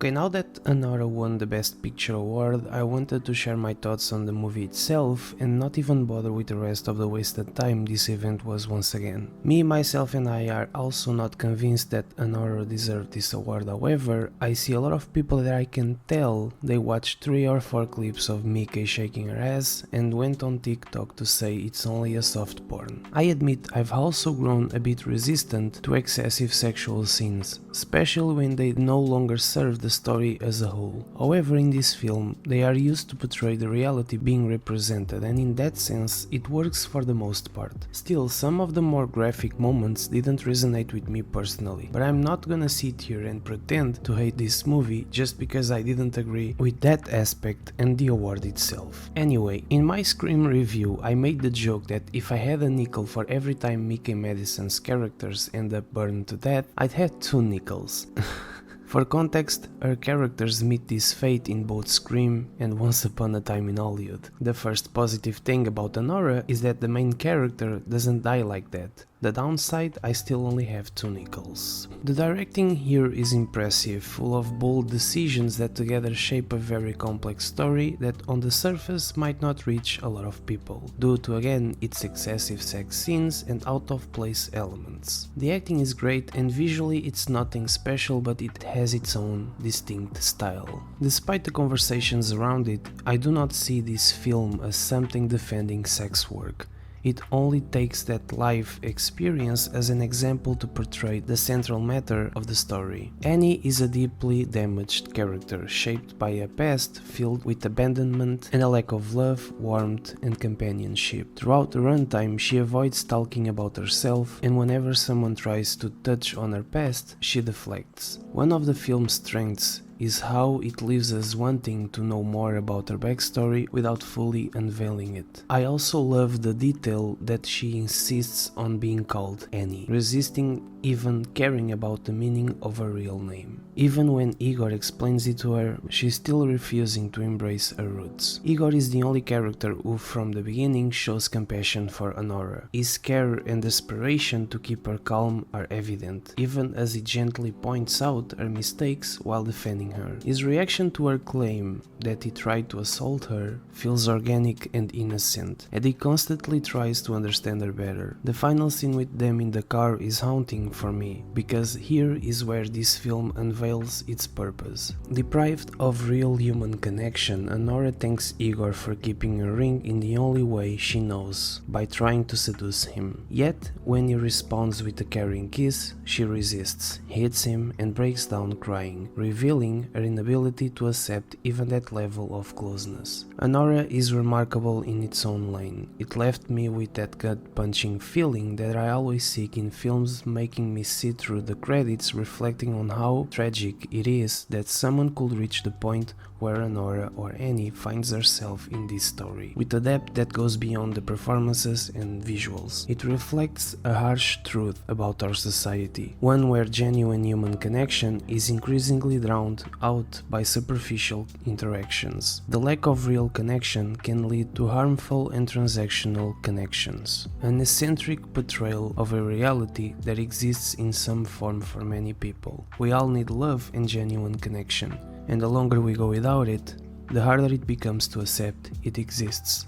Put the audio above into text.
Okay, now that Anora won the Best Picture award, I wanted to share my thoughts on the movie itself and not even bother with the rest of the wasted time this event was once again. Me, myself and I are also not convinced that Anora deserved this award. However, I see a lot of people that I can tell they watched 3 or 4 clips of Mickey shaking her ass and went on TikTok to say it's only a soft porn. I admit I've also grown a bit resistant to excessive sexual scenes, especially when they no longer serve the story as a whole. However, in this film, they are used to portray the reality being represented, and in that sense, it works for the most part. Still, some of the more graphic moments didn't resonate with me personally, but I'm not gonna sit here and pretend to hate this movie just because I didn't agree with that aspect and the award itself. Anyway, in my Scream review, I made the joke that if I had a nickel for every time Mickey Madison's characters end up burned to death, I'd have 2 nickels. For context, her characters meet this fate in both Scream and Once Upon a Time in Hollywood. The first positive thing about Anora is that the main character doesn't die like that. The downside, I still only have 2 nickels. The directing here is impressive, full of bold decisions that together shape a very complex story that on the surface might not reach a lot of people, due to again its excessive sex scenes and out of place elements. The acting is great and visually it's nothing special, but it has its own distinct style. Despite the conversations around it, I do not see this film as something defending sex work. It only takes that life experience as an example to portray the central matter of the story. Annie is a deeply damaged character, shaped by a past filled with abandonment and a lack of love, warmth and companionship. Throughout the runtime, she avoids talking about herself, and whenever someone tries to touch on her past, she deflects. One of the film's strengths is how it leaves us wanting to know more about her backstory without fully unveiling it. I also love the detail that she insists on being called Annie, resisting even caring about the meaning of her real name. Even when Igor explains it to her, she's still refusing to embrace her roots. Igor is the only character who from the beginning shows compassion for Anora. His care and desperation to keep her calm are evident, even as he gently points out her mistakes while defending her. His reaction to her claim that he tried to assault her feels organic and innocent, and he constantly tries to understand her better. The final scene with them in the car is haunting for me, because here is where this film unveils its purpose. Deprived of real human connection, Anora thanks Igor for keeping her ring in the only way she knows, by trying to seduce him. Yet, when he responds with a caring kiss, she resists, hits him and breaks down crying, revealing her inability to accept even that level of closeness. Anora is remarkable in its own lane. It left me with that gut-punching feeling that I always seek in films, making me sit through the credits reflecting on how tragic it is that someone could reach the point where Anora or Annie finds herself in this story, with a depth that goes beyond the performances and visuals. It reflects a harsh truth about our society, one where genuine human connection is increasingly drowned out by superficial interactions. The lack of real connection can lead to harmful and transactional connections, an eccentric portrayal of a reality that exists in some form for many people. We all need love and genuine connection, and the longer we go without it, the harder it becomes to accept it exists.